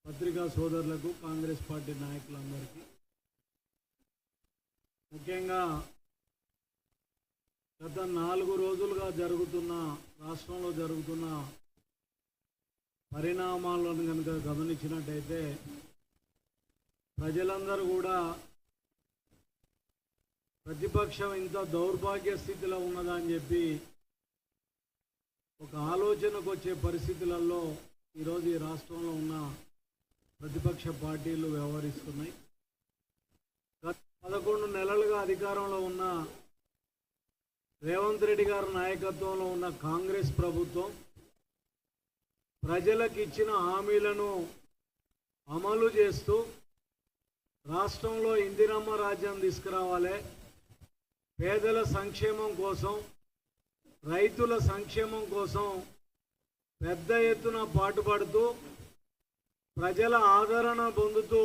పత్రికా సోదరులకు కాంగ్రెస్ పార్టీ నాయకులందరికీ ముఖ్యంగా గత 4 రోజులుగా రాష్ట్రంలో జరుగుతున్న పరిణామాలను కనుక గమనించినట్టయితే ప్రజలందరూ కూడా ప్రతిపక్షం ఇంత దౌర్భాగ్య స్థితిలో ఉన్నదా అని చెప్పి ఒక ఆలోచనకు వచ్చే పరిస్థితులలో ఈరోజు ఈ రాష్ట్రంలో ఉన్న ప్రతిపక్ష పార్టీలు వ్యవహరిస్తున్నాయి. గత 11 నెలలుగా అధికారంలో ఉన్న రేవంత్ రెడ్డి గారి నాయకత్వంలో ఉన్న కాంగ్రెస్ ప్రభుత్వం ప్రజలకు ఇచ్చిన హామీలను అమలు చేస్తూ రాష్ట్రంలో ఇందిరమ్మ రాజ్యం తీసుకురావాలి, పేదల సంక్షేమం కోసం, రైతుల సంక్షేమం కోసం పెద్ద ఎత్తున పాటుపడుతూ ప్రజల ఆదరణ పొందుతూ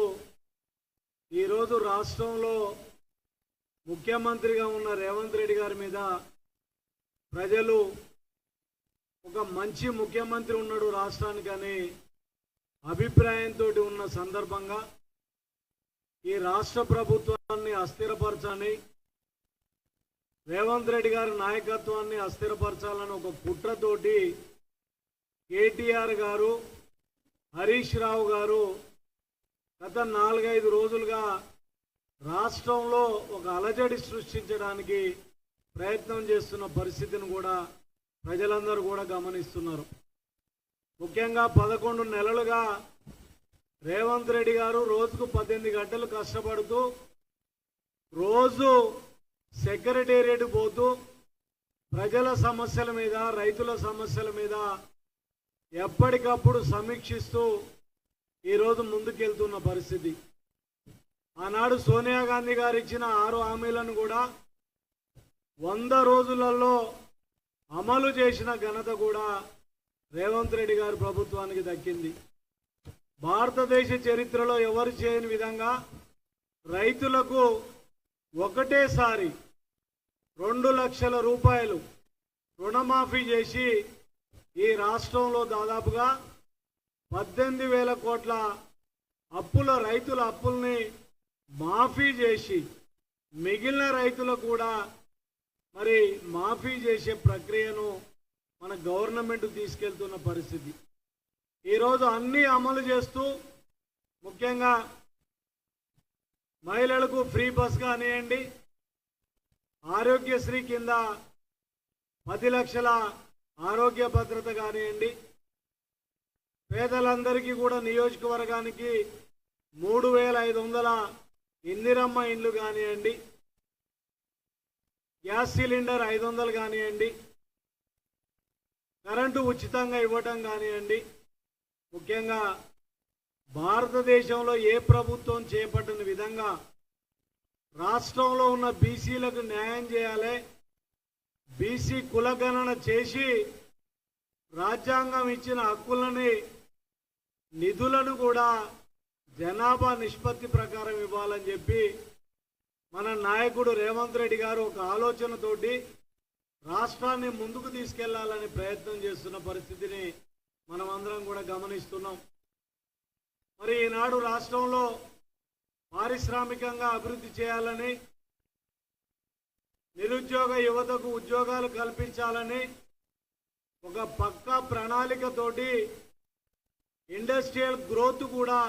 ఈరోజు రాష్ట్రంలో ముఖ్యమంత్రిగా ఉన్న రేవంత్ రెడ్డి గారి మీద ప్రజలు ఒక మంచి ముఖ్యమంత్రి ఉన్నాడు రాష్ట్రానికని అభిప్రాయంతో ఉన్న సందర్భంగా ఈ రాష్ట్ర ప్రభుత్వాన్ని అస్థిరపరచాలని, రేవంత్ రెడ్డి గారి నాయకత్వాన్ని అస్థిరపరచాలని ఒక కుట్రతోటి కేటీఆర్ గారు, హరీష్ రావు గారు గత 4-5 రోజులుగా రాష్ట్రంలో ఒక అలజడి సృష్టించడానికి ప్రయత్నం చేస్తున్న పరిస్థితిని కూడా ప్రజలందరూ కూడా గమనిస్తున్నారు. ముఖ్యంగా 11 నెలలుగా రేవంత్ రెడ్డి గారు రోజుకు 18 గంటలు కష్టపడుతూ రోజు సెక్రటేరియట్ పోతూ ప్రజల సమస్యల మీద, రైతుల సమస్యల మీద ఎప్పటికప్పుడు సమీక్షిస్తూ ఈరోజు ముందుకెళ్తున్న పరిస్థితి. ఆనాడు సోనియా గాంధీ గారు ఇచ్చిన 6 హామీలను కూడా 100 రోజులలో అమలు చేసిన ఘనత కూడా రేవంత్ రెడ్డి గారి ప్రభుత్వానికి దక్కింది. భారతదేశ చరిత్రలో ఎవరు చేయని విధంగా రైతులకు ఒకటేసారి 2 లక్షల రూపాయలు రుణమాఫీ చేసి ఈ రాష్ట్రంలో దాదాపుగా 18,000 కోట్ల రైతుల అప్పుల్ని మాఫీ చేసి మిగిలిన రైతులకు కూడా మరి మాఫీ చేసే ప్రక్రియను మన గవర్నమెంట్ తీసుకెళ్తున్న పరిస్థితి. ఈరోజు అన్నీ అమలు చేస్తూ ముఖ్యంగా మహిళలకు ఫ్రీ బస్ కానివ్వండి, ఆరోగ్యశ్రీ కింద 10 లక్షల ఆరోగ్య భద్రత కానివ్వండి, పేదలందరికీ కూడా నియోజకవర్గానికి 3,500 ఇందిరమ్మ ఇండ్లు కానివ్వండి, గ్యాస్ సిలిండర్ 500 కానివ్వండి, కరెంటు ఉచితంగా ఇవ్వటం కానివ్వండి, ముఖ్యంగా భారతదేశంలో ఏ ప్రభుత్వం చేపట్టిన విధంగా రాష్ట్రంలో ఉన్న బీసీలకు న్యాయం చేయాలి, బీసీ కులగణన చేసి రాజ్యాంగం ఇచ్చిన హక్కులని, నిధులను కూడా జనాభా నిష్పత్తి ప్రకారం ఇవ్వాలని చెప్పి మన నాయకుడు రేవంత్ రెడ్డి గారు ఒక ఆలోచనతోటి రాష్ట్రాన్ని ముందుకు తీసుకెళ్లాలని ప్రయత్నం చేస్తున్న పరిస్థితిని మనమందరం కూడా గమనిస్తున్నాం. మరి ఈనాడు రాష్ట్రంలో పారిశ్రామికంగా అభివృద్ధి చేయాలని, నిరుద్యోగ యువతకు ఉద్యోగాలు కల్పించాలని ఒక పక్కా ప్రణాళికతోటి ఇండస్ట్రియల్ గ్రోత్ కూడా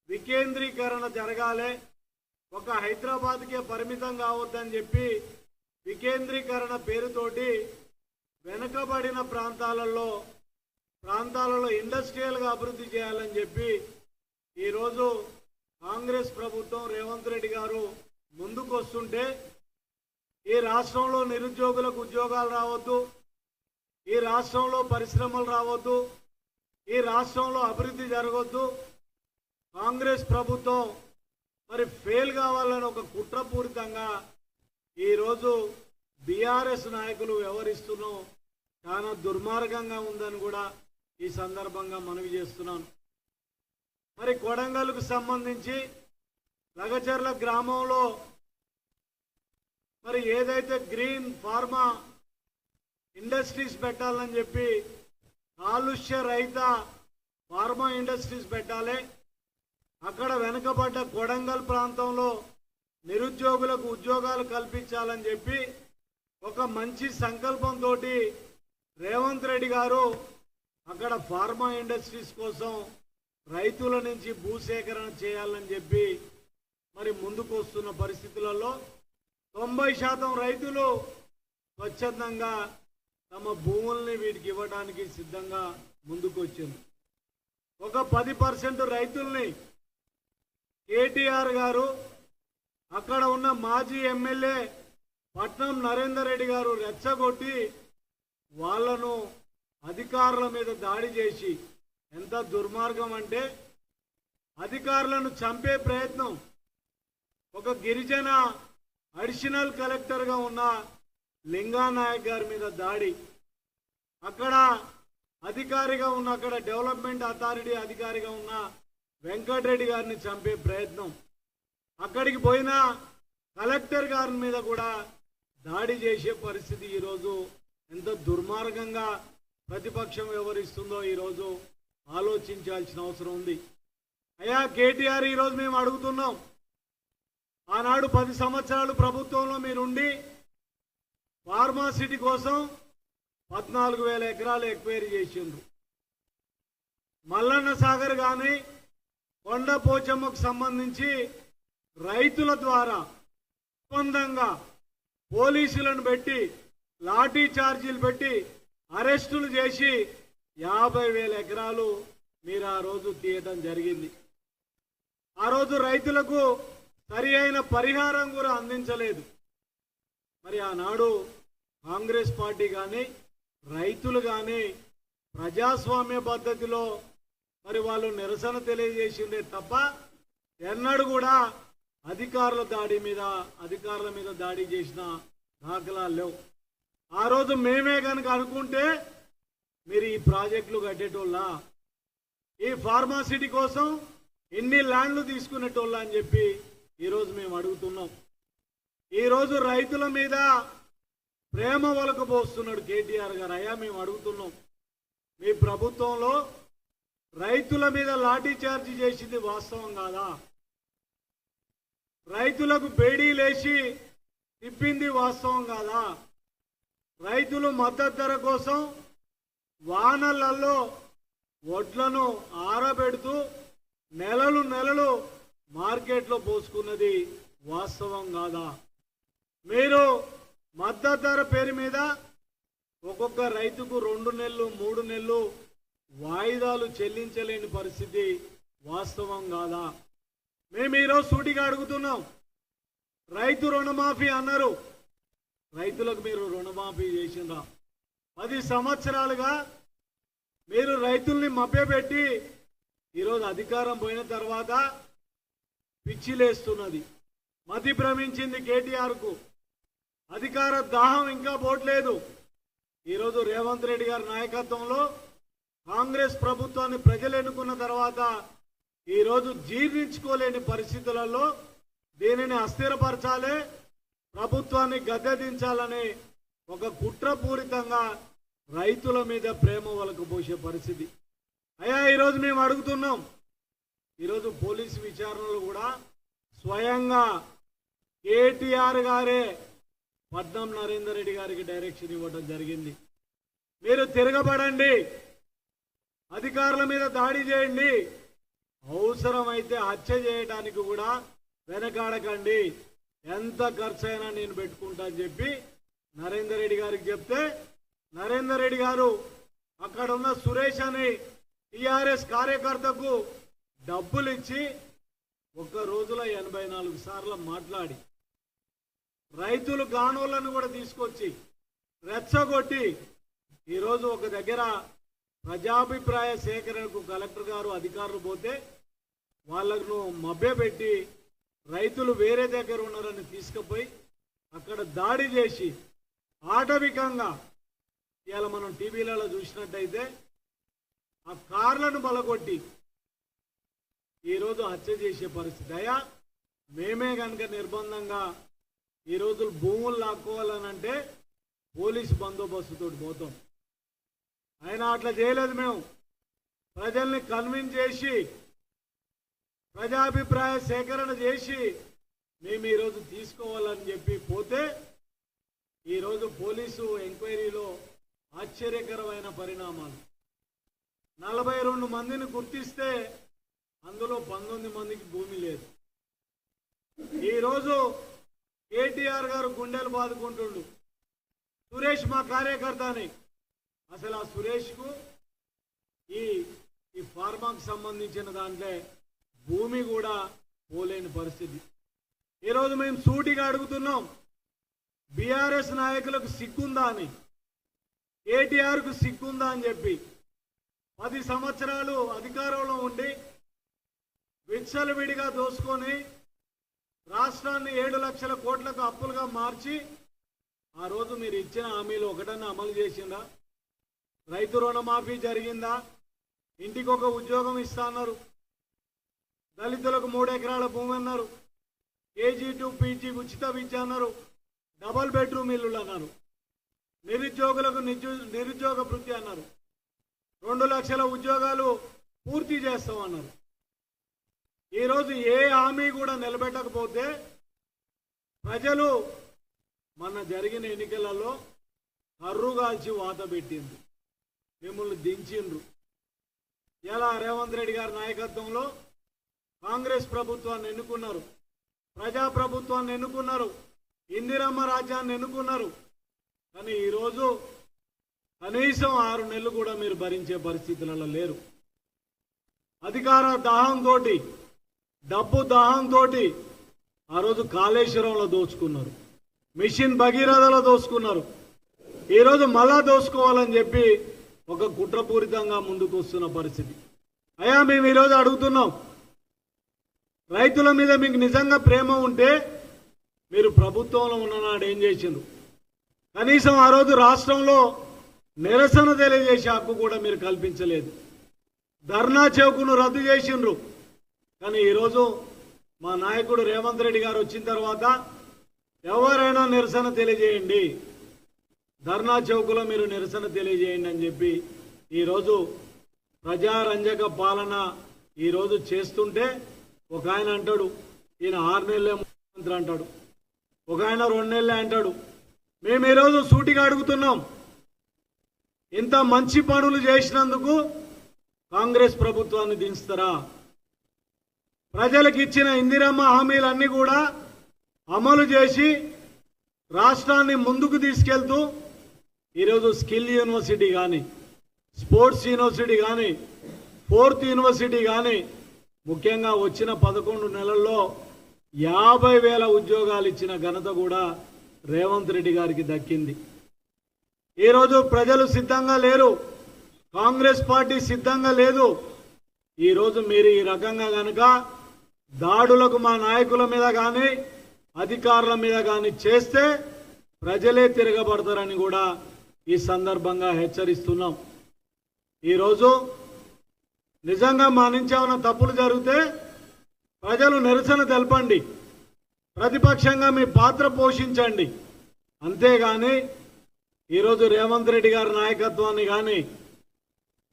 వికేంద్రీకరణ జరగాలి, ఒక హైదరాబాద్కే పరిమితం కావద్దని చెప్పి వికేంద్రీకరణ పేరుతోటి వెనుకబడిన ప్రాంతాలలో ఇండస్ట్రియల్గా అభివృద్ధి చేయాలని చెప్పి ఈరోజు కాంగ్రెస్ ప్రభుత్వం రేవంత్ రెడ్డి గారు ముందుకు వస్తుంటే ఈ రాష్ట్రంలో నిరుద్యోగులకు ఉద్యోగాలు రావద్దు, ఈ రాష్ట్రంలో పరిశ్రమలు రావద్దు, ఈ రాష్ట్రంలో అభివృద్ధి జరగొద్దు, కాంగ్రెస్ ప్రభుత్వం మరి ఫెయిల్ కావాలని ఒక కుట్రపూరితంగా ఈరోజు బీఆర్ఎస్ నాయకులు వ్యవహరిస్తున్నాం. చాలా దుర్మార్గంగా ఉందని కూడా ఈ సందర్భంగా మనవి చేస్తున్నాను. మరి కొడంగల్కు సంబంధించి లగచర్ల గ్రామంలో మరి ఏదైతే గ్రీన్ ఫార్మా ఇండస్ట్రీస్ పెట్టాలని చెప్పి కాలుష్య రహిత ఫార్మా ఇండస్ట్రీస్ పెట్టాలి, అక్కడ వెనుకబడ్డ కొడంగల్ ప్రాంతంలో నిరుద్యోగులకు ఉద్యోగాలు కల్పించాలని చెప్పి ఒక మంచి సంకల్పంతో రేవంత్ రెడ్డి గారు అక్కడ ఫార్మా ఇండస్ట్రీస్ కోసం రైతుల నుంచి భూసేకరణ చేయాలని చెప్పి మరి ముందుకు వస్తున్న పరిస్థితులలో 90% రైతులు స్వచ్ఛందంగా తమ భూముల్ని వీటికి ఇవ్వడానికి సిద్ధంగా ముందుకు వచ్చింది. ఒక 10% రైతుల్ని కేటీఆర్ గారు అక్కడ ఉన్న మాజీ ఎమ్మెల్యే పట్నం నరేందర్ రెడ్డి గారు రెచ్చగొట్టి వాళ్లను అధికారుల మీద దాడి చేసి, ఎంత దుర్మార్గం అంటే అధికారులను చంపే ప్రయత్నం. ఒక గిరిజన అడిషనల్ కలెక్టర్గా ఉన్న లింగానాయక్ గారి మీద దాడి, అక్కడ అధికారిగా ఉన్న అక్కడ డెవలప్మెంట్ అథారిటీ అధికారిగా ఉన్న వెంకటరెడ్డి గారిని చంపే ప్రయత్నం, అక్కడికి పోయిన కలెక్టర్ గారి మీద కూడా దాడి చేసే పరిస్థితి ఈరోజు ఎంత దుర్మార్గంగా ప్రతిపక్షం వ్యవహరిస్తుందో ఈరోజు ఆలోచించాల్సిన అవసరం ఉంది. అయ్యా కేటీఆర్, ఈరోజు మేము అడుగుతున్నాం, ఆనాడు 10 సంవత్సరాలు ప్రభుత్వంలో మీరుండి ఫార్మాసిటీ కోసం 14,000 ఎకరాలు ఎక్వైరీ చేసిండ్రు. మల్లన్న సాగర్ కానీ కొండ పోచమ్మకు సంబంధించి రైతుల ద్వారా ఒప్పందంగా పోలీసులను పెట్టి లాఠీ చార్జీలు పెట్టి అరెస్టులు చేసి 50,000 ఎకరాలు మీరు ఆ రోజు తీయటం జరిగింది. ఆ రోజు రైతులకు సరి అయిన పరిహారం కూడా అందించలేదు. మరి ఆనాడు కాంగ్రెస్ పార్టీ కానీ రైతులు కానీ ప్రజాస్వామ్య పద్ధతిలో మరి వాళ్ళు నిరసన తెలియజేసిందే తప్ప ఎన్నడూ కూడా అధికారుల మీద దాడి చేసిన దాఖలాలు లేవు. ఆ రోజు మేమే కనుక అనుకుంటే మీరు ఈ ప్రాజెక్టులు కట్టేటోళ్ళ, ఈ ఫార్మాసిటీ కోసం ఎన్ని ల్యాండ్లు తీసుకునేటోళ్ళ అని చెప్పి ఈరోజు మేము అడుగుతున్నాం. ఈరోజు రైతుల మీద ప్రేమ వలకపోస్తున్నాడు కేటీఆర్ గారు. అయ్యా మేము అడుగుతున్నాం, మీ ప్రభుత్వంలో రైతుల మీద లాఠీ చార్జీ చేసింది వాస్తవం కాదా? రైతులకు బేడీలేసి తిప్పింది వాస్తవం కాదా? రైతులు మద్దతు ధర కోసం వానలలో వడ్లను ఆరబెడుతూ నెలలు మార్కెట్లో పోసుకున్నది వాస్తవం కాదా? మీరు మద్దతు ధర పేరు మీద ఒక్కొక్క రైతుకు 2 నెలలు 3 నెలలు వాయిదాలు చెల్లించలేని పరిస్థితి వాస్తవం కాదా? మేము ఈరోజు సూటిగా అడుగుతున్నాం. రైతు రుణమాఫీ అన్నారు, రైతులకు మీరు రుణమాఫీ చేసిండ్రా? 10 సంవత్సరాలుగా మీరు రైతుల్ని మభ్యపెట్టి ఈరోజు అధికారం పోయిన తర్వాత పిచ్చిలేస్తున్నది, మతి భ్రమించింది కేటీఆర్కు. అధికార దాహం ఇంకా పోట్లేదు. ఈరోజు రేవంత్ రెడ్డి గారి నాయకత్వంలో కాంగ్రెస్ ప్రభుత్వాన్ని ప్రజలు ఎన్నుకున్న తర్వాత ఈరోజు జీర్ణించుకోలేని పరిస్థితులలో దీనిని అస్థిరపరచాలి, ప్రభుత్వాన్ని గద్దెదించాలని ఒక కుట్రపూరితంగా రైతుల మీద ప్రేమ వలకు పోసే పరిస్థితి. అయ్యా ఈరోజు మేము అడుగుతున్నాం, ఈరోజు పోలీసు విచారణలు కూడా స్వయంగా కేటీఆర్ గారే పట్నం నరేందర్ రెడ్డి గారికి డైరెక్షన్ ఇవ్వడం జరిగింది. మీరు తిరగబడండి, అధికారుల మీద దాడి చేయండి, అవసరమైతే హత్య చేయడానికి కూడా వెనకాడకండి, ఎంత ఖర్చు అయినా నేను పెట్టుకుంటా అని చెప్పి నరేందర్ రెడ్డి గారికి చెప్తే నరేందర్ రెడ్డి గారు అక్కడ ఉన్న సురేష్ అని టీఆర్ఎస్ కార్యకర్తకు డబ్బులు ఇచ్చి ఒక్క రోజులో 84 సార్లు మాట్లాడి రైతులు గానోళ్లను కూడా తీసుకొచ్చి రెచ్చగొట్టి ఈరోజు ఒక దగ్గర ప్రజాభిప్రాయ సేకరణకు కలెక్టర్ గారు అధికారులు పోతే వాళ్ళను మభ్యపెట్టి రైతులు వేరే దగ్గర ఉన్నారని తీసుకుపోయి అక్కడ దాడి చేసి ఆటవికంగా ఇవాళ మనం టీవీలలో చూసినట్టయితే ఆ కార్లను బలగొట్టి ఈరోజు హత్య చేసే పరిస్థితి. అయ్యా మేమే కనుక నిర్బంధంగా ఈరోజు భూములు లాక్కోవాలనంటే పోలీసు బందోబస్తుతో పోతాం. అయినా అట్లా చేయలేదు. మేము ప్రజల్ని కన్విన్స్ చేసి ప్రజాభిప్రాయ సేకరణ చేసి మేము ఈరోజు తీసుకోవాలని చెప్పి పోతే ఈరోజు పోలీసు ఎంక్వైరీలో ఆశ్చర్యకరమైన పరిణామాలు 42 మందిని గుర్తిస్తే అందులో 19 మందికి భూమి లేదు. ఈరోజు కేటీఆర్ గారు గుండెలు బాదుకుంటుండు, సురేష్ మా కార్యకర్త అని. అసలు ఆ సురేష్కు ఈ ఫార్మాకు సంబంధించిన దాంట్లో భూమి కూడా పోలేని పరిస్థితి. ఈరోజు మేము సూటిగా అడుగుతున్నాం, బీఆర్ఎస్ నాయకులకు సిగ్గుందా అని, కేటీఆర్కు సిగ్గుందా అని చెప్పి 10 సంవత్సరాలు అధికారంలో ఉండి విచ్చలవిడిగా దోసుకొని రాష్ట్రాన్ని 7 లక్షల కోట్లకు అప్పులుగా మార్చి ఆ రోజు మీరు ఇచ్చిన హామీలు ఒకటన్నా అమలు చేసిందా? రైతు రుణమాఫీ జరిగిందా? ఇంటికి ఒక ఉద్యోగం ఇస్తా అన్నారు, దళితులకు 3 ఎకరాల భూమి అన్నారు, కేజీ టు పీజీ ఉచిత విద్య అన్నారు, డబల్ బెడ్రూమ్ ఇల్లులు అన్నారు, నిరుద్యోగులకు నిరుద్యోగ వృత్తి అన్నారు, 2 లక్షల ఉద్యోగాలు పూర్తి చేస్తామన్నారు. ఈరోజు ఏ హామీ కూడా నిలబెట్టకపోతే ప్రజలు మన జరిగిన ఎన్నికలలో కర్రుగాల్చి వాత పెట్టిండ్రు, మిమ్మల్ని దించిండ్రు. ఇలా రేవంత్ రెడ్డి గారి నాయకత్వంలో కాంగ్రెస్ ప్రభుత్వాన్ని ఎన్నుకున్నారు, ప్రజాప్రభుత్వాన్ని ఎన్నుకున్నారు, ఇందిరమ్మ రాజ్యాన్ని ఎన్నుకున్నారు. కానీ ఈరోజు కనీసం 6 నెలలు కూడా మీరు భరించే పరిస్థితులలో లేరు. అధికార దాహంతో, డబ్బు దాహంతో ఆ రోజు కాళేశ్వరంలో దోచుకున్నారు, మిషన్ భగీరథలో దోచుకున్నారు. ఈరోజు మళ్ళా దోచుకోవాలని చెప్పి ఒక కుట్రపూరితంగా ముందుకు వస్తున్న పరిస్థితి. అయ్యా మేము ఈరోజు అడుగుతున్నాం, రైతుల మీద మీకు నిజంగా ప్రేమ ఉంటే మీరు ప్రభుత్వంలో ఉన్ననాడు ఏం చేసిండ్రు? కనీసం ఆ రోజు రాష్ట్రంలో నిరసన తెలియజేసే హక్కు కూడా మీరు కల్పించలేదు. ధర్నా చౌక్ను రద్దు చేసిండ్రు. కానీ ఈరోజు మా నాయకుడు రేవంత్ రెడ్డి గారు వచ్చిన తర్వాత ఎవరైనా నిరసన తెలియజేయండి, ధర్నా చౌక్లో మీరు నిరసన తెలియజేయండి అని చెప్పి ఈరోజు ప్రజారంజక పాలన ఈరోజు చేస్తుంటే ఒక ఆయన అంటాడు ఈయన 6 నెలలే ముఖ్యమంత్రి అంటాడు, ఒక ఆయన 2 నెలలే అంటాడు. మేము ఈరోజు సూటిగా అడుగుతున్నాం, ఇంత మంచి పనులు చేసినందుకు కాంగ్రెస్ ప్రభుత్వాన్ని దించుతారా? ప్రజలకు ఇచ్చిన ఇందిరమ్మ హామీలన్నీ కూడా అమలు చేసి రాష్ట్రాన్ని ముందుకు తీసుకెళ్తూ ఈరోజు స్కిల్ యూనివర్సిటీ కానీ, స్పోర్ట్స్ యూనివర్సిటీ కానీ, 4th యూనివర్సిటీ కానీ, ముఖ్యంగా వచ్చిన 11 నెలల్లో 50,000 ఉద్యోగాలు ఇచ్చిన ఘనత కూడా రేవంత్ రెడ్డి గారికి దక్కింది. ఈరోజు ప్రజలు సిద్ధంగా లేరు, కాంగ్రెస్ పార్టీ సిద్ధంగా లేదు. ఈరోజు మీరు ఈ రకంగా కనుక దాడులకు మా నాయకుల మీద కానీ అధికారుల మీద కానీ చేస్తే ప్రజలే తిరగబడతారని కూడా ఈ సందర్భంగా హెచ్చరిస్తున్నాం. ఈరోజు నిజంగా మా నుంచి ఏమైనా తప్పులు జరిగితే ప్రజలు నిరసన తెలపండి, ప్రతిపక్షంగా మీ పాత్ర పోషించండి. అంతేగాని ఈరోజు రేవంత్ రెడ్డి గారి నాయకత్వాన్ని కానీ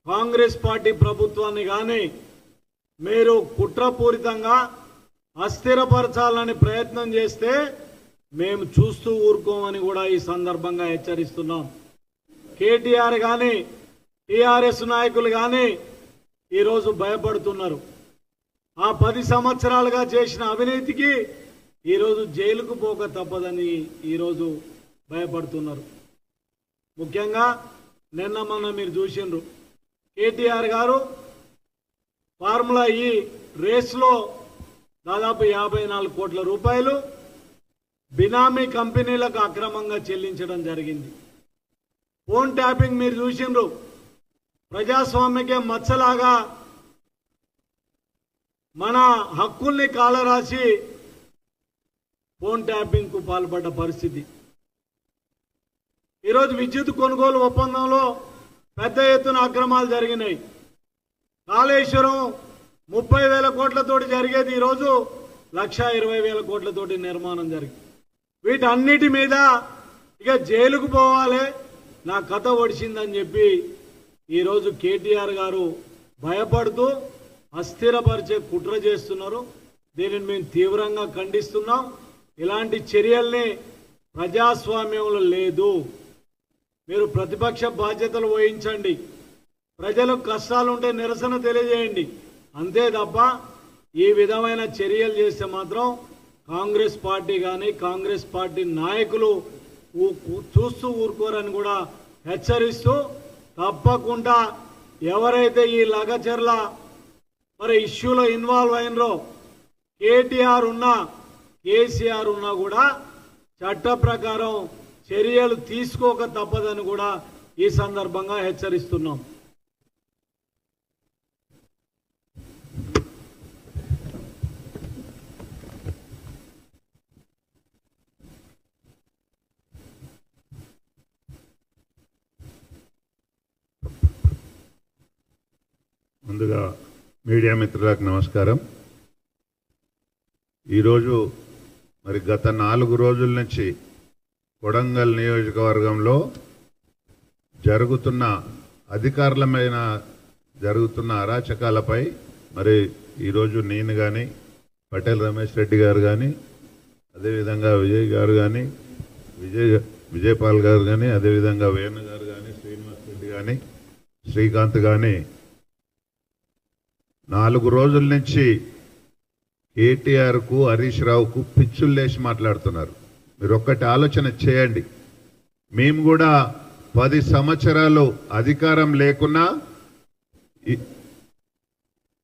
కాంగ్రెస్ పార్టీ ప్రభుత్వాన్ని కానీ మీరు కుట్రపూరితంగా అస్థిరపరచాలని ప్రయత్నం చేస్తే మేము చూస్తూ ఊరుకోమని కూడా ఈ సందర్భంగా హెచ్చరిస్తున్నాం. కేటీఆర్ కానీ టీఆర్ఎస్ నాయకులు కానీ ఈరోజు భయపడుతున్నారు. ఆ 10 సంవత్సరాలుగా చేసిన అవినీతికి ఈరోజు జైలుకు పోక తప్పదని ఈరోజు భయపడుతున్నారు. ముఖ్యంగా నిన్న మొన్న మీరు చూసిండ్రు, కేటీఆర్ గారు ఫార్ములా ఈ రేస్లో దాదాపు 54 కోట్ల రూపాయలు బినామీ కంపెనీలకు అక్రమంగా చెల్లించడం జరిగింది. ఫోన్ ట్యాపింగ్ మీరు చూసిండ్రు, ప్రజాస్వామ్యకే మచ్చలాగా మన హక్కుల్ని కాలరాసి ఫోన్ ట్యాపింగ్కు పాల్పడ్డ పరిస్థితి. ఈరోజు విద్యుత్ కొనుగోలు ఒప్పందంలో పెద్ద ఎత్తున అక్రమాలు జరిగినాయి. కాళేశ్వరం 30,000 కోట్లతోటి జరిగేది ఈరోజు 1,20,000 కోట్లతోటి నిర్మాణం జరిగింది. వీటన్నిటి మీద ఇక జైలుకు పోవాలి, నా కథ ఒడిచిందని చెప్పి ఈరోజు కేటీఆర్ గారు భయపడుతూ అస్థిరపరిచే కుట్ర చేస్తున్నారు. దీనిని మేము తీవ్రంగా ఖండిస్తున్నాం. ఇలాంటి చర్యల్ని ప్రజాస్వామ్యంలో లేదు. మీరు ప్రతిపక్ష బాధ్యతలు వహించండి, ప్రజలకు కష్టాలుంటే నిరసన తెలియజేయండి, అంతే తప్ప ఈ విధమైన చర్యలు చేస్తే మాత్రం కాంగ్రెస్ పార్టీ కానీ కాంగ్రెస్ పార్టీ నాయకులు చూస్తూ ఊరుకోరని కూడా హెచ్చరిస్తూ, తప్పకుండా ఎవరైతే ఈ లగచర్ల మరి ఇష్యూలో ఇన్వాల్వ్ అయినరో కేటీఆర్ ఉన్నా కేసీఆర్ ఉన్నా కూడా చట్ట ప్రకారం చర్యలు తీసుకోక తప్పదని కూడా ఈ సందర్భంగా హెచ్చరిస్తున్నాం. ముందుగా మీడియా మిత్రులకు నమస్కారం. ఈరోజు మరి గత 4 రోజుల నుంచి కొడంగల్ నియోజకవర్గంలో అధికారులమైన జరుగుతున్న అరాచకాలపై మరి ఈరోజు నేను కానీ పటేల్ రమేష్ రెడ్డి గారు కానీ అదేవిధంగా విజయ్ గారు కానీ విజయపాల్ గారు కానీ అదేవిధంగా వేణు గారు కానీ శ్రీనివాస్ రెడ్డి కానీ శ్రీకాంత్ కానీ 4 రోజుల నుంచి కేటీఆర్కు హరీష్ రావుకు పిచ్చులు లేచి మాట్లాడుతున్నారు. మీరు ఒక్కటి ఆలోచన చేయండి. మేము కూడా 10 సంవత్సరాలు అధికారం లేకున్నా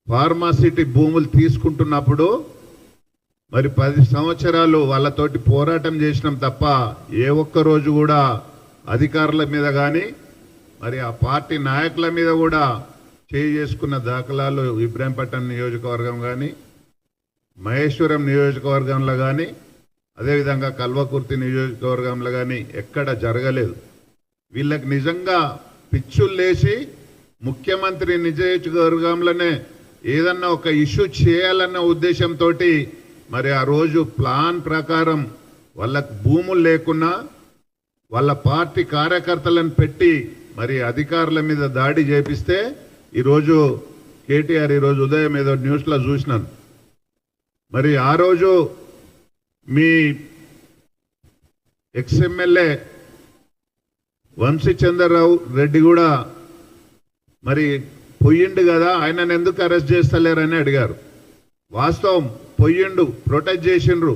ఫార్మాసిటీ భూములు తీసుకుంటున్నప్పుడు మరి 10 సంవత్సరాలు వాళ్ళతోటి పోరాటం చేసినాం తప్ప ఏ ఒక్క రోజు కూడా అధికారుల మీద కానీ మరి ఆ పార్టీ నాయకుల మీద కూడా చేసుకున్న దాఖలాలు ఇబ్రాహీంపట్నం నియోజకవర్గం కానీ మహేశ్వరం నియోజకవర్గంలో కానీ అదేవిధంగా కల్వకుర్తి నియోజకవర్గంలో కానీ ఎక్కడ జరగలేదు. వీళ్ళకి నిజంగా పిచ్చులు లేచి ముఖ్యమంత్రి నియోజకవర్గంలోనే ఏదన్నా ఒక ఇష్యూ చేయాలన్న ఉద్దేశంతో మరి ఆ రోజు ప్లాన్ ప్రకారం వాళ్ళకు భూములు లేకున్నా వాళ్ళ పార్టీ కార్యకర్తలను పెట్టి మరి అధికారుల మీద దాడి చేపిస్తే ఈరోజు కేటీఆర్ ఈరోజు ఉదయం ఏదో న్యూస్లో చూసినాను. మరి ఆ రోజు మీ ఎక్స్ఎమ్మెల్యే వంశీచంద్రరావు రెడ్డి కూడా మరి పొయ్యిండు కదా, ఆయనను ఎందుకు అరెస్ట్ చేస్తలేరని అడిగారు. వాస్తవం పొయ్యిండు, ప్రొటెక్ట్ చేసిండ్రు.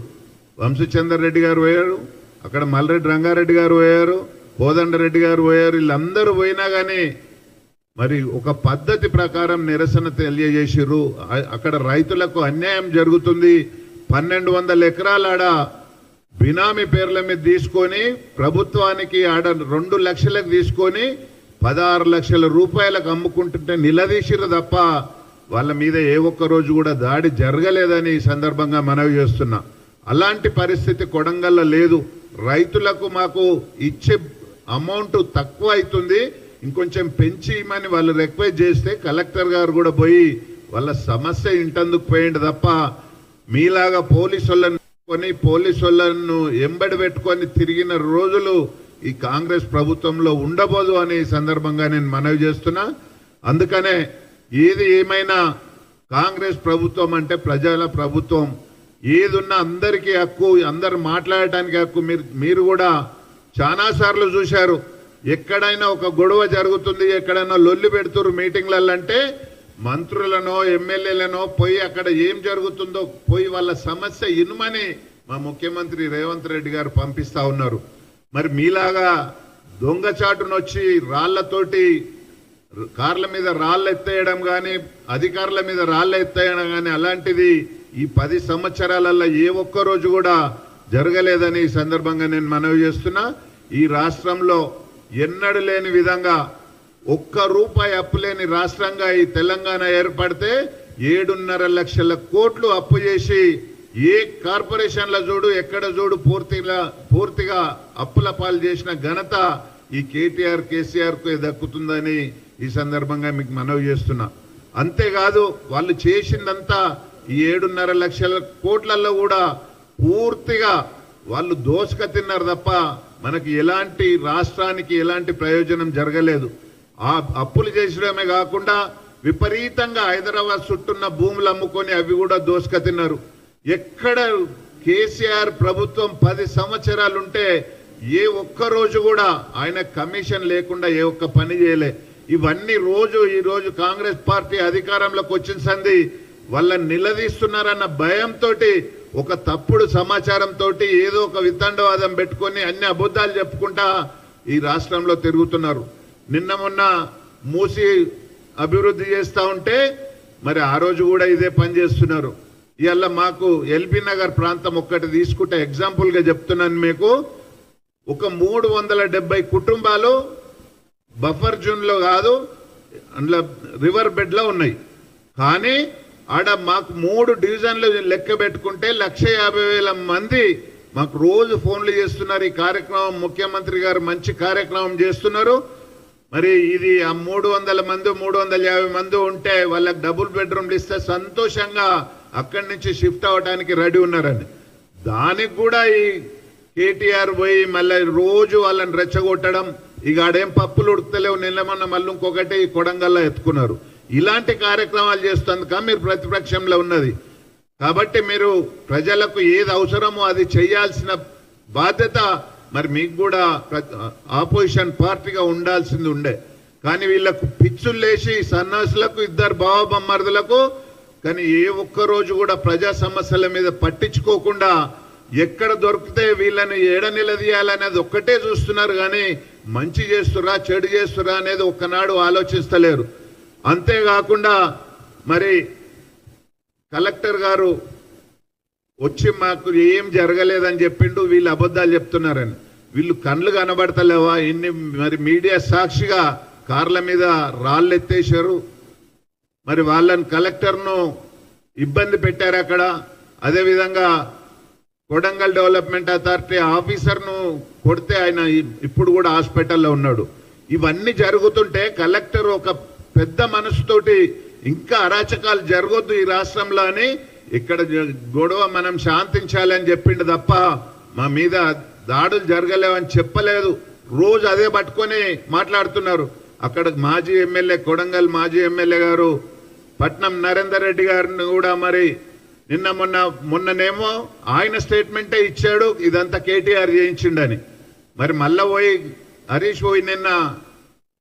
వంశీచంద్ర రెడ్డి గారు పోయారు, అక్కడ మల్రెడ్డి రంగారెడ్డి గారు పోయారు, కోదండరెడ్డి గారు పోయారు. వీళ్ళందరూ పోయినా కానీ మరి ఒక పద్ధతి ప్రకారం నిరసన తెలియజేసిర్రు. అక్కడ రైతులకు అన్యాయం జరుగుతుంది. 1200 ఎకరాల ఆడ బినామీ పేర్ల మీద తీసుకొని ప్రభుత్వానికి ఆడ 2 లక్షలకు తీసుకొని 16 లక్షల రూపాయలకు అమ్ముకుంటుంటే నిలదీసిర్రు తప్ప వాళ్ళ మీద ఏ ఒక్క రోజు కూడా దాడి జరగలేదని ఈ సందర్భంగా మనవి చేస్తున్నా. అలాంటి పరిస్థితి కొడంగల్లో లేదు. రైతులకు మాకు ఇచ్చే అమౌంట్ తక్కువ అవుతుంది, ఇంకొంచెం పెంచి ఇమ్మని వాళ్ళు రిక్వెస్ట్ చేస్తే కలెక్టర్ గారు కూడా పోయి వాళ్ళ సమస్య ఇంటందుకు పోయింది తప్ప మీలాగా పోలీసులను ఎంబడి పెట్టుకొని తిరిగిన రోజులు ఈ కాంగ్రెస్ ప్రభుత్వంలో ఉండబోదు అని సందర్భంగా నేను మనవి చేస్తున్నా. అందుకనే ఏది ఏమైనా కాంగ్రెస్ ప్రభుత్వం అంటే ప్రజల ప్రభుత్వం. ఏదున్నా అందరికీ హక్కు, అందరు మాట్లాడటానికి హక్కు. మీరు కూడా చాలా సార్లు చూశారు, ఎక్కడైనా ఒక గొడవ జరుగుతుంది, ఎక్కడైనా లొల్లి పెడుతురు మీటింగ్లలో అంటే మంత్రులనో ఎమ్మెల్యేలనో పోయి అక్కడ ఏం జరుగుతుందో పోయి వాళ్ళ సమస్య ఇనుమని మా ముఖ్యమంత్రి రేవంత్ రెడ్డి గారు పంపిస్తా ఉన్నారు. మరి మీలాగా దొంగచాటునొచ్చి రాళ్లతోటి కార్ల మీద రాళ్ళు ఎత్తేయడం కానీ అధికారుల మీద రాళ్ళు ఎత్తేయడం కానీ అలాంటిది ఈ 10 సంవత్సరాలలో ఏ ఒక్క రోజు కూడా జరగలేదని ఈ సందర్భంగా నేను మనవి చేస్తున్నా. ఈ రాష్ట్రంలో ఎన్నడూ లేని విధంగా ₹1 అప్పు లేని రాష్ట్రంగా ఈ తెలంగాణ ఏర్పడితే 7.5 లక్షల కోట్లు అప్పు చేసి ఏ కార్పొరేషన్ల చూడు ఎక్కడ చూడు పూర్తిగా అప్పుల పాలు చేసిన ఘనత ఈ కేటీఆర్ కేసీఆర్కు దక్కుతుందని ఈ సందర్భంగా మీకు మనవి చేస్తున్నా. అంతేకాదు వాళ్ళు చేసిందంతా ఈ 7.5 లక్షల కోట్లలో కూడా పూర్తిగా వాళ్ళు దోసుక తిన్నారు తప్ప మనకి ఎలాంటి రాష్ట్రానికి ఎలాంటి ప్రయోజనం జరగలేదు. ఆ అప్పులు చేసడమే కాకుండా విపరీతంగా హైదరాబాద్ చుట్టూన్న భూములు అమ్ముకొని అవి కూడా దోసుక తిన్నారు. ఎక్కడ కేసీఆర్ ప్రభుత్వం 10 సంవత్సరాలుంటే ఏ ఒక్క రోజు కూడా ఆయన కమిషన్ లేకుండా ఏ ఒక్క పని చేయలే. ఇవన్నీ ఈ రోజు కాంగ్రెస్ పార్టీ అధికారంలోకి వచ్చిన సంది వాళ్ళని నిలదీస్తున్నారన్న భయంతో ఒక తప్పుడు సమాచారంతో ఏదో ఒక వితండవాదం పెట్టుకొని అన్ని అబద్ధాలు చెప్పుకుంటా ఈ రాష్ట్రంలో తిరుగుతున్నారు. నిన్న మొన్న మూసి అభివృద్ధి చేస్తూ ఉంటే మరి ఆ రోజు కూడా ఇదే పని చేస్తున్నారు. ఇవాళ మాకు ఎల్బీ నగర్ ప్రాంతం ఒక్కటి తీసుకుంటే ఎగ్జాంపుల్గా చెప్తున్నాను మీకు. ఒక 370 కుటుంబాలు బఫర్ జోన్లో కాదు అందులో రివర్ బెడ్లో ఉన్నాయి. కానీ ఆడ మాకు 3 డివిజన్లు లెక్క పెట్టుకుంటే 150,000 మంది మాకు రోజు ఫోన్లు చేస్తున్నారు. ఈ కార్యక్రమం ముఖ్యమంత్రి గారు మంచి కార్యక్రమం చేస్తున్నారు. మరి ఇది ఆ 300 మంది 350 మంది ఉంటే వాళ్ళకి డబుల్ బెడ్రూమ్లు ఇస్తే సంతోషంగా అక్కడి నుంచి షిఫ్ట్ అవ్వడానికి రెడీ ఉన్నారని. దానికి కూడా ఈ కేటీఆర్ పోయి మళ్ళీ రోజు వాళ్ళని రెచ్చగొట్టడం, ఇక ఆడేం పప్పులు ఉడకలేవు నిన్నమన్న మళ్ళీ ఇంకొకటి కొడంగల్లా ఎత్తుకున్నారు. ఇలాంటి కార్యక్రమాలు చేస్తుందిక మీరు ప్రతిపక్షంలో ఉన్నది. కాబట్టి మీరు ప్రజలకు ఏది అవసరమో అది చేయాల్సిన బాధ్యత మరి మీకు కూడా ఆపోజిషన్ పార్టీగా ఉండాల్సింది ఉండే. కానీ వీళ్ళకు పిచ్చులు లేచి సన్నాసులకు 2 బావబొమ్మర్దులకు కానీ ఏ ఒక్క రోజు కూడా ప్రజా సమస్యల మీద పట్టించుకోకుండా ఎక్కడ దొరికితే వీళ్ళని ఏడ నిలదీయాలనేది ఒక్కటే చూస్తున్నారు. కానీ మంచి చేస్తురా చెడు చేస్తురా అనేది ఒక్కనాడు ఆలోచిస్తలేరు. అంతేకాకుండా మరి కలెక్టర్ గారు వచ్చి మాకు ఏం జరగలేదని చెప్పిండు, వీళ్ళు అబద్ధాలు చెప్తున్నారని. వీళ్ళు కళ్ళు కనబడతలేవా? ఇన్ని మరి మీడియా సాక్షిగా కార్ల మీద రాళ్ళు ఎత్తేశారు. మరి వాళ్ళని కలెక్టర్ను ఇబ్బంది పెట్టారు అక్కడ. అదేవిధంగా కొడంగల్ డెవలప్మెంట్ అథారిటీ ఆఫీసర్ను కొడితే ఆయన ఇప్పుడు కూడా హాస్పిటల్లో ఉన్నాడు. ఇవన్నీ జరుగుతుంటే కలెక్టర్ ఒక పెద్ద మనసుతోటి ఇంకా అరాచకాలు జరగొద్దు ఈ రాష్ట్రంలో అని ఇక్కడ గొడవ మనం శాంతించాలని చెప్పిండు తప్ప మా మీద దాడులు జరగలేవని చెప్పలేదు. రోజు అదే పట్టుకొని మాట్లాడుతున్నారు. అక్కడ మాజీ ఎమ్మెల్యే కొడంగల్ మాజీ ఎమ్మెల్యే గారు పట్నం నరేందర్ రెడ్డి గారిని కూడా మరి మొన్ననేమో ఆయన స్టేట్మెంటే ఇచ్చాడు ఇదంతా కేటీఆర్ చేయించిండని. మరి మళ్ళా పోయి హరీష్ పోయి నిన్న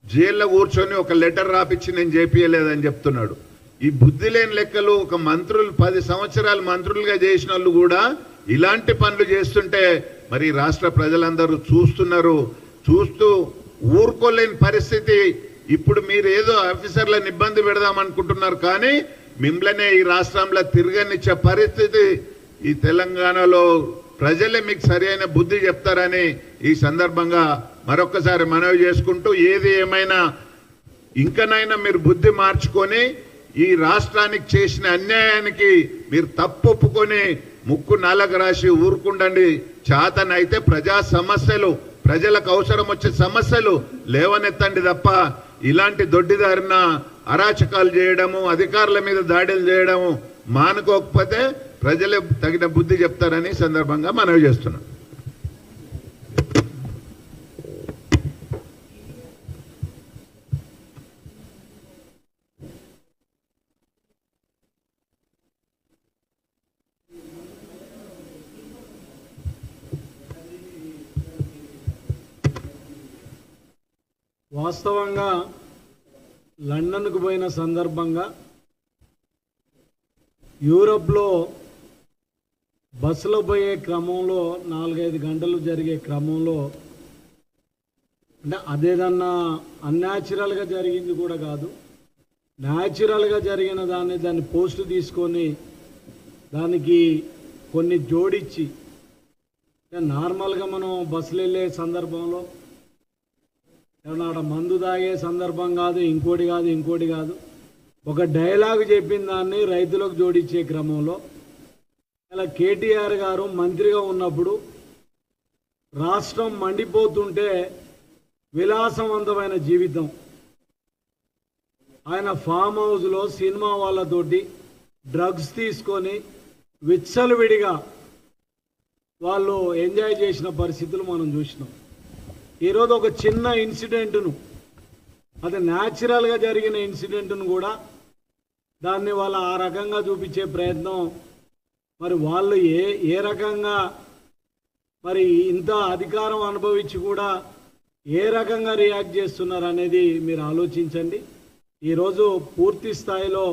జైల్లో కూర్చొని ఒక లెటర్ రాపిచ్చి నేను చేపియలేదని చెప్తున్నాడు. ఈ బుద్ధి లేని లెక్కలు ఒక మంత్రులు 10 సంవత్సరాలు మంత్రులుగా చేసిన వాళ్ళు కూడా ఇలాంటి పనులు చేస్తుంటే మరి రాష్ట్ర ప్రజలందరూ చూస్తున్నారు. చూస్తూ ఊరుకోలేని పరిస్థితి. ఇప్పుడు మీరు ఏదో ఆఫీసర్లను ఇబ్బంది పెడదాం అనుకుంటున్నారు, కానీ మిమ్మల్నే ఈ రాష్ట్రంలో తిరగనిచ్చే పరిస్థితి ఈ తెలంగాణలో ప్రజలే మీకు సరైన బుద్ధి చెప్తారని ఈ సందర్భంగా మరొకసారి మనవి చేసుకుంటూ, ఏది ఏమైనా ఇంకనైనా మీరు బుద్ధి మార్చుకొని ఈ రాష్ట్రానికి చేసిన అన్యాయానికి మీరు తప్పు ఒప్పుకొని ముక్కు నాలుగు రాసి ఊరుకుండండి. చేతనైతే ప్రజా సమస్యలు ప్రజలకు అవసరం వచ్చే సమస్యలు లేవనెత్తండి తప్ప ఇలాంటి దొడ్డిదారిన అరాచకాలు చేయడము అధికారుల మీద దాడులు చేయడము మానుకోకపోతే ప్రజలే తగిన బుద్ధి చెప్తారని సందర్భంగా మనవి చేస్తున్నాం. వాస్తవంగా లండన్కు పోయిన సందర్భంగా యూరోప్లో బస్సులో పోయే క్రమంలో 4-5 గంటలు జరిగే క్రమంలో అంటే అదేదన్నా అన్యాచురల్గా జరిగింది కూడా కాదు, న్యాచురల్గా జరిగిన దాన్ని పోస్ట్ తీసుకొని దానికి కొన్ని జోడించి నార్మల్గా మనం బస్సులు వెళ్ళే సందర్భంలో ఏమన్నా మందు తాగే సందర్భం కాదు, ఇంకోటి కాదు ఒక డైలాగ్ చెప్పిన దాన్ని రైతులకు జోడించే క్రమంలో ఇలా కేటీఆర్ గారు మంత్రిగా ఉన్నప్పుడు రాష్ట్రం మండిపోతుంటే విలాసవంతమైన జీవితం ఆయన ఫామ్ హౌస్లో సినిమా వాళ్ళతోటి డ్రగ్స్ తీసుకొని విచ్చలవిడిగా వాళ్ళు ఎంజాయ్ చేసిన పరిస్థితులు మనం చూసినాం. ఈరోజు ఒక చిన్న ఇన్సిడెంట్ను అది న్యాచురల్గా జరిగిన ఇన్సిడెంట్ను కూడా దాన్ని వాళ్ళ ఆ రకంగా చూపించే ప్రయత్నం, మరి వాళ్ళు ఏ రకంగా మరి ఇంత అధికారం అనుభవించి కూడా ఏ రకంగా రియాక్ట్ చేస్తున్నారు అనేది మీరు ఆలోచించండి. ఈరోజు పూర్తి స్థాయిలో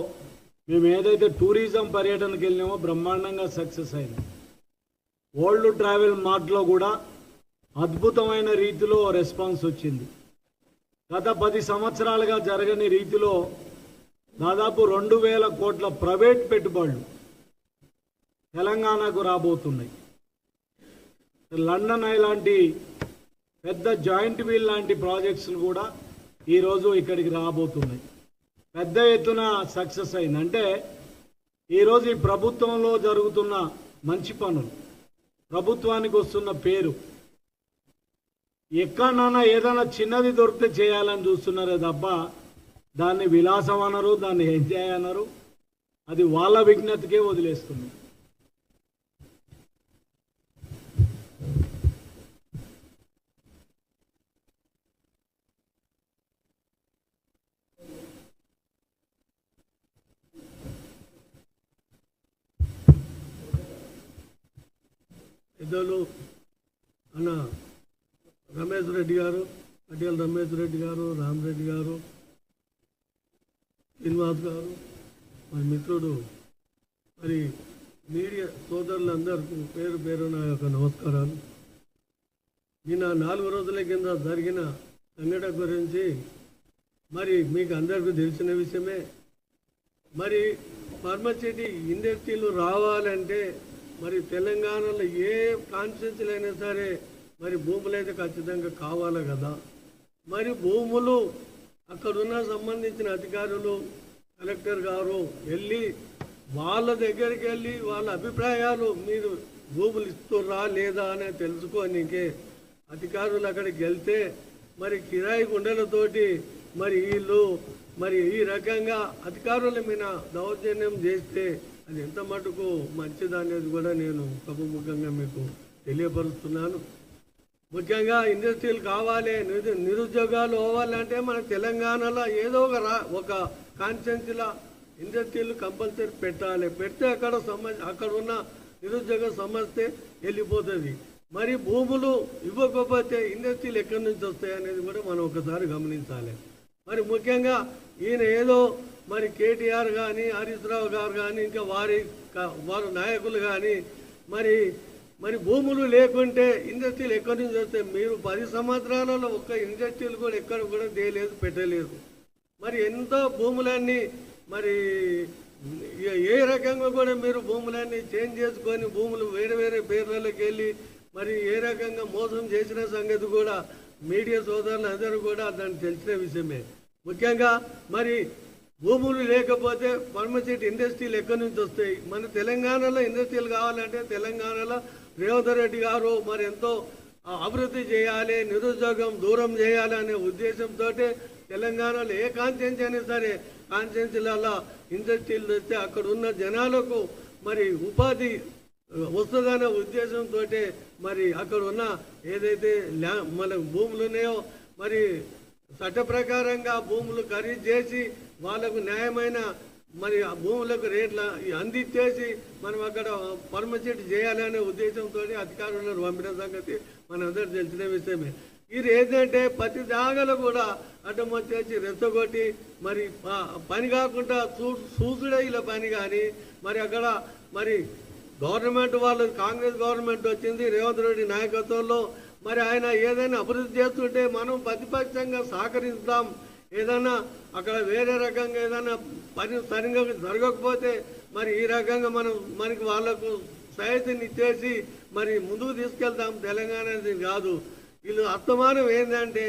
మేము ఏదైతే టూరిజం పర్యటనకు వెళ్ళినామో బ్రహ్మాండంగా సక్సెస్ అయింది. వరల్డ్ ట్రావెల్ మార్ట్లో కూడా అద్భుతమైన రీతిలో రెస్పాన్స్ వచ్చింది. గత 10 సంవత్సరాలుగా జరగని రీతిలో దాదాపు 2,000 కోట్ల ప్రైవేట్ పెట్టుబడులు తెలంగాణకు రాబోతున్నాయి. లండన్ ఐ లాంటి పెద్ద జాయింట్ వీల్ లాంటి ప్రాజెక్ట్స్ కూడా ఈరోజు ఇక్కడికి రాబోతున్నాయి. పెద్ద ఎత్తున సక్సెస్ అయింది. అంటే ఈరోజు ఈ ప్రభుత్వంలో జరుగుతున్న మంచి పనులు, ప్రభుత్వానికి వస్తున్న పేరు, ఎక్కడన్నా ఏదైనా చిన్నది దొరికితే చేయాలని చూస్తున్నారే తప్ప దాన్ని విలాసం అనరు, దాన్ని ఎంజాయ్ అనరు. అది వాళ్ళ విజ్ఞతకే వదిలేస్తుంది. పెద్దలు అన్న రమేష్ రెడ్డి గారు, పటేల్ రమేష్ రెడ్డి గారు, రామరెడ్డి గారు, శ్రీనివాస్ గారు, మరి మిత్రుడు, మరి మీడియా సోదరులందరికీ పేరు పేరు నా యొక్క నమస్కారాలు. నిన్న 4 రోజుల కింద జరిగిన సంఘటన గురించి మరి మీకు అందరికీ తెలిసిన విషయమే. మరి ఫార్మసిటీ ఇండస్ట్రీలు రావాలంటే మరి తెలంగాణలో ఏ కాన్స్టిట్యూన్సీలు అయినా సరే మరి భూములు అయితే ఖచ్చితంగా కావాలి కదా. మరి భూములు అక్కడున్న సంబంధించిన అధికారులు, కలెక్టర్ గారు వెళ్ళి వాళ్ళ దగ్గరికి వెళ్ళి వాళ్ళ అభిప్రాయాలు, మీరు భూములు ఇస్తుర్రా లేదా అని తెలుసుకోనికే అధికారులు అక్కడికి వెళ్తే మరి కిరాయి గుండెలతోటి మరి వీళ్ళు మరి ఈ రకంగా అధికారుల మీద దౌర్జన్యం చేస్తే అది ఎంత మటుకు మంచిదనేది కూడా నేను సభముఖంగా మీకు తెలియపరుస్తున్నాను. ముఖ్యంగా ఇండస్ట్రీలు కావాలి, నిరుద్యోగాలు అవ్వాలంటే మన తెలంగాణలో ఏదో ఒక కాన్స్టిట్యూన్సీలో ఇండస్ట్రీలు కంపల్సరీ పెట్టాలి. పెడితే అక్కడ ఉన్న నిరుద్యోగ సమస్య వెళ్ళిపోతుంది. మరి భూములు ఇవ్వకపోతే ఇండస్ట్రీలు ఎక్కడి నుంచి వస్తాయి అనేది కూడా మనం ఒకసారి గమనించాలి. మరి ముఖ్యంగా ఈయన ఏదో మరి కేటీఆర్ కానీ, హరీష్ రావు గారు కానీ, ఇంకా వారి నాయకులు కానీ మరి భూములు లేకుంటే ఇండస్ట్రీలు ఎక్కడి నుంచి వస్తాయి? మీరు 10 సంవత్సరాలలో ఒక్క ఇండస్ట్రీలు కూడా ఎక్కడ కూడా తేలేదు, పెట్టలేదు. మరి ఎంతో భూములన్నీ మరి ఏ రకంగా కూడా మీరు భూములన్నీ చేంజ్ చేసుకొని భూములు వేరే వేరే పేర్లలోకి వెళ్ళి మరి ఏ రకంగా మోసం చేసిన సంగతి కూడా మీడియా సోదరులు అందరూ కూడా దాన్ని తెలిసిన విషయమే. ముఖ్యంగా మరి భూములు లేకపోతే ఫార్మసిటీ ఇండస్ట్రీలు ఎక్కడి నుంచి వస్తాయి? మన తెలంగాణలో ఇండస్ట్రీలు కావాలంటే తెలంగాణలో రేవంత్ రెడ్డి గారు మరి ఎంతో అభివృద్ధి చేయాలి, నిరుద్యోగం దూరం చేయాలి అనే ఉద్దేశంతో తెలంగాణలో ఏ కాన్స్టిట్యూన్సీ అయినా సరే కాన్స్టిట్యూన్సీలలో ఇండస్ట్రీలు వస్తే అక్కడ ఉన్న జనాలకు మరి ఉపాధి వస్తుందనే ఉద్దేశంతో మరి అక్కడ ఉన్న ఏదైతే మన భూములు ఉన్నాయో మరి చట్ట ప్రకారంగా భూములు ఖరీదు చేసి వాళ్ళకు న్యాయమైన మరి ఆ భూములకు రేట్ల అందించేసి మనం అక్కడ ఫార్మసిటీ చేయాలనే ఉద్దేశంతో అధికారులను పంపిన సంగతి మనందరూ తెలిసిన విషయమే. ఇది ఏంటంటే ప్రతి జాగాలో కూడా అడ్డం వచ్చేసి రెచ్చగొట్టి మరి పని కాకుండా చూసుడే ఇలా పని. కానీ మరి అక్కడ మరి గవర్నమెంట్ వాళ్ళు, కాంగ్రెస్ గవర్నమెంట్ వచ్చింది రేవంత్ రెడ్డి నాయకత్వంలో, మరి ఆయన ఏదైనా అభివృద్ధి చేస్తుంటే మనం ప్రతిపక్షంగా సహకరిస్తాం. ఏదైనా అక్కడ వేరే రకంగా ఏదైనా పని సరిగ్గా జరగకపోతే మరి ఈ రకంగా మనకి వాళ్లకు సహాయతని ఇచ్చేసి మరి ముందుకు తీసుకెళ్తాం. తెలంగాణ కాదు. వీళ్ళు అస్తమానం ఏంటంటే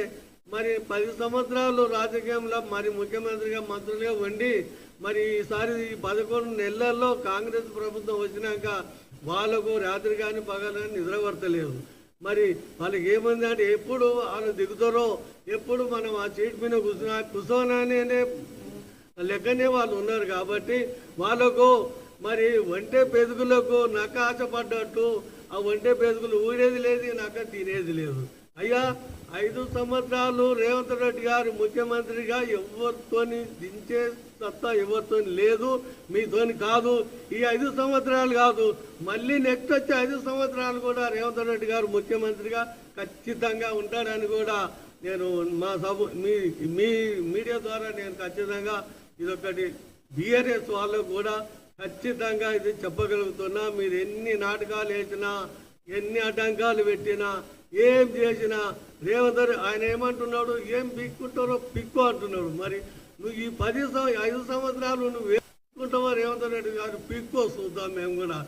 మరి 10 సంవత్సరాలు రాజకీయంలో మరి ముఖ్యమంత్రిగా మంత్రులుగా ఉండి మరి ఈసారి 11 నెలల్లో కాంగ్రెస్ ప్రభుత్వం వచ్చినాక వాళ్ళకు రాత్రి కానీ పగలు కానీ నిద్రపడతలేదు. మరి వాళ్ళకి ఏముందంటే ఎప్పుడు వాళ్ళు దిగుతారో, ఎప్పుడు మనం ఆ సీట్ మీద కూర్చోననే లెక్కనే వాళ్ళు ఉన్నారు. కాబట్టి వాళ్ళకు మరి ఒంటె పెదుగులకు నక్క ఆశపడ్డట్టు ఆ ఒంటె పెదుగులు ఊరేది లేదు, నక్క తినేది లేదు. అయ్యా 5 సంవత్సరాలు రేవంత్ రెడ్డి గారు ముఖ్యమంత్రిగా ఎవరితోని దించే సత్తా ఎవరితో లేదు, మీతోని కాదు. ఈ 5 సంవత్సరాలు కాదు, మళ్ళీ నెక్స్ట్ వచ్చే 5 సంవత్సరాలు కూడా రేవంత్ రెడ్డి గారు ముఖ్యమంత్రిగా ఖచ్చితంగా ఉంటాడని కూడా నేను మా మీ మీడియా ద్వారా నేను ఖచ్చితంగా ఇదొకటి బీఆర్ఎస్ వాళ్ళకు కూడా ఖచ్చితంగా ఇది చెప్పగలుగుతున్నా. మీరు ఎన్ని నాటకాలు వేసినా, ఎన్ని ఆటంకాలు పెట్టినా, ఏం చేసినా రేవంత్ రెడ్డి ఆయన ఏమంటున్నాడు, ఏం పిక్కుంటారో పిక్కు అంటున్నాడు. మరి నువ్వు ఈ 5 సంవత్సరాలు నువ్వు వేసుకుంటావో రేవంత్ రెడ్డి గారు పిక్కో చూద్దాం మేము కూడా.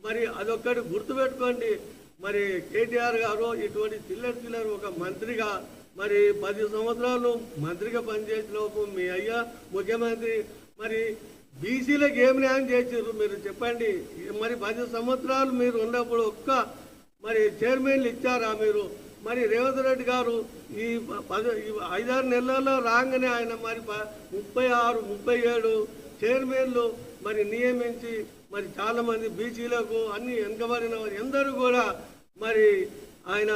మరి అదొక్కటి గుర్తుపెట్టుకోండి. మరి కేటీఆర్ గారు ఇటువంటి చిల్లర ఒక మంత్రిగా మరి 10 సంవత్సరాలు మంత్రిగా పనిచేసిన మీ అయ్యా ముఖ్యమంత్రి మరి బీసీలకు ఏం న్యాయం చేసారు మీరు చెప్పండి. మరి 10 సంవత్సరాలు మీరు ఉన్నప్పుడు మరి చైర్మన్లు ఇచ్చారా మీరు? మరి రేవంత్ రెడ్డి గారు ఈ 5-6 నెలల్లో రాగానే ఆయన మరి 36, 37 చైర్మన్లు మరి నియమించి మరి చాలా మంది బీసీలకు అన్ని వెనుకబడిన ఎందరూ కూడా మరి ఆయన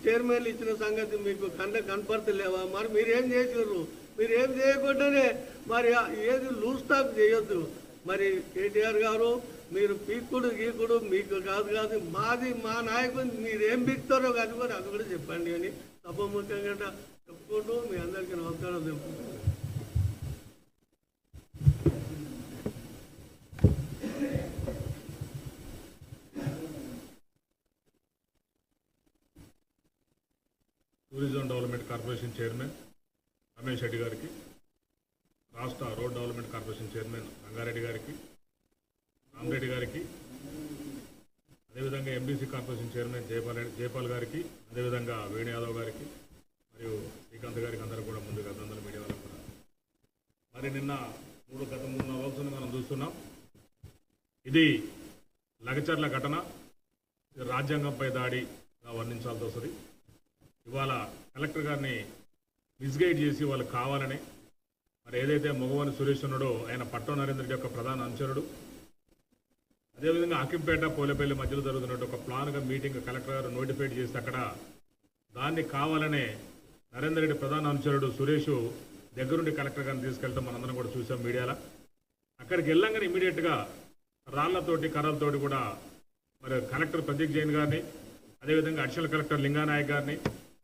చైర్మన్లు ఇచ్చిన సంగతి మీకు కనపడతలేవా? మరి మీరేం చేసారు? మీరేం చేయకుండానే మరి ఏది లూజ్ టాక్ చేయొద్దు. మరి కేటీఆర్ గారు మీరు పీక్కుడు గీకుడు మీకు కాదు మాది మా నాయకుడు మీరేం పీకుతారో అది కూడా చెప్పండి అని సభముఖంగా చెప్పుకుంటూ మీ అందరికీ నమస్కారం చెప్పుకుంటున్నాను. Tourism development corporation chairman Ramesh Reddy గారికి, రాష్ట్ర road development corporation chairman Rangareddy గారికి, రామరెడ్డి గారికి, అదేవిధంగా ఎంబీసీ కార్పొరేషన్ చైర్మన్ జయపాల్ గారికి, అదేవిధంగా వేణు యాదవ్ గారికి మరియు శ్రీకాంత్ గారికి అందరూ కూడా ముందుగా అందరూ మీడియా వాళ్ళకు కూడా మరి గత 3 రోజులు మనం చూస్తున్నాం. ఇది లగచర్ల ఘటన, ఇది రాజ్యాంగంపై దాడిగా వర్ణించాల్సి వస్తుంది. ఇవాళ కలెక్టర్ గారిని మిస్గైడ్ చేసి వాళ్ళు కావాలని మరి ఏదైతే మగవాని సురేష్ ఉన్నాడో ఆయన పట్టణ నరేంద్ర రెడ్డి యొక్క ప్రధాన అనుచరుడు, అదేవిధంగా అకింపేట పోలేపల్లి మధ్యలో జరుగుతున్నట్టు ఒక ప్లాన్గా మీటింగ్ కలెక్టర్ గారు నోటిఫైడ్ చేస్తే అక్కడ దాన్ని కావాలనే నరేంద్ర రెడ్డి ప్రధాన అనుచరుడు సురేష్ దగ్గరుండి కలెక్టర్ గారిని తీసుకెళ్తాం మనందరం కూడా చూసాం మీడియాలో. అక్కడికి వెళ్ళంగానే ఇమీడియట్గా రాళ్లతోటి కర్రలతోటి కూడా మరి కలెక్టర్ ప్రదీప్ జైన్ గారిని, అదేవిధంగా అడిషనల్ కలెక్టర్ లింగానాయక్ గారిని,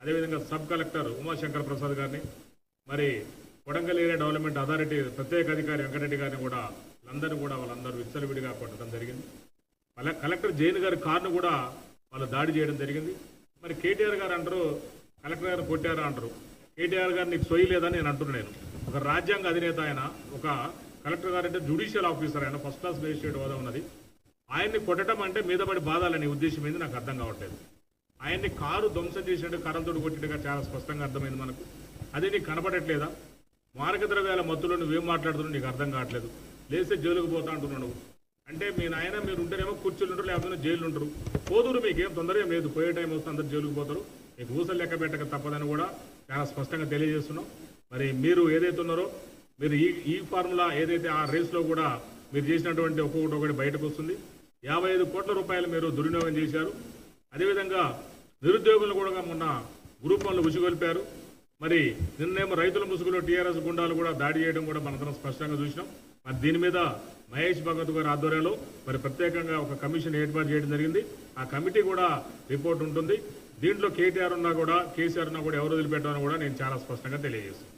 అదేవిధంగా సబ్ కలెక్టర్ ఉమాశంకర్ ప్రసాద్ గారిని, మరి కొడంగల్ ఏరియా డెవలప్మెంట్ అథారిటీ ప్రత్యేక అధికారి వెంకటరెడ్డి గారిని కూడా వాళ్ళందరూ విచ్చలవిడిగా కొట్టడం జరిగింది. కలెక్టర్ జైన్ గారి కారును కూడా వాళ్ళు దాడి చేయడం జరిగింది. మరి కేటీఆర్ గారు అంటారు కలెక్టర్ గారు కొట్టారా అంటారు. కేటీఆర్ గారు నీకు సొయ్యి లేదని నేను అంటున్నాను. ఒక రాజ్యాంగ అధినేత ఆయన, ఒక కలెక్టర్ గారు అంటే జ్యుడిషియల్ ఆఫీసర్, ఆయన ఫస్ట్ క్లాస్ మేజిస్ట్రేట్ హోదా ఉన్నది. ఆయన్ని కొట్టడం అంటే మీద పడి బాధాలనే ఉద్దేశం ఏంది నాకు అర్థం కావట్లేదు. ఆయన్ని కారు ధ్వంసం చేసినట్టు కర్రలతోటి కొట్టినట్టుగా చాలా స్పష్టంగా అర్థమైంది మనకు. అది నీకు కనపడట్లేదా? మారక ద్రవ్యాల మత్తులో నువ్వేం మాట్లాడుతున్నావు నీకు అర్థం కావట్లేదు. లేస్తే జైలుకు పోతా అంటున్నావు నువ్వు. అంటే మీ నాయన మీరు ఉంటేనేమో కుర్చీలు ఉంటారు, లేకపోతే జైలు ఉంటారు. పోదురు మీకేం తొందర ఏం లేదు, పోయే టైం వస్తే అందరు జైలుకు పోతారు. మీకు ఊసలు లెక్క పెట్టక తప్పదని కూడా చాలా స్పష్టంగా తెలియజేస్తున్నాం. మరి మీరు ఏదైతే ఉన్నారో మీరు ఈ ఫార్ములా ఏదైతే ఆ రేస్లో కూడా మీరు చేసినటువంటి ఒక్కొక్కటి బయటకు వస్తుంది. 55 కోట్ల రూపాయలు మీరు దుర్వినియోగం చేశారు. అదేవిధంగా నిరుద్యోగులను కూడా మొన్న గ్రూప్ 1 ఉసిగొల్పారు. మరి నిన్నేమో రైతుల ముసుగులో టీఆర్ఎస్ గుండాలు కూడా దాడి చేయడం కూడా మనందరం స్పష్టంగా చూసినాం. మరి దీని మీద మహేష్ భగవత్ గారి ఆధ్వర్యంలో మరి ప్రత్యేకంగా ఒక కమిషన్ ఏర్పాటు చేయడం జరిగింది. ఆ కమిటీ కూడా రిపోర్ట్ ఉంటుంది. దీంట్లో కేటీఆర్ ఉన్నా కూడా కేసీఆర్ ఉన్నా కూడా ఎవరు వదిలిపెట్టారని కూడా నేను చాలా స్పష్టంగా తెలియజేస్తాను.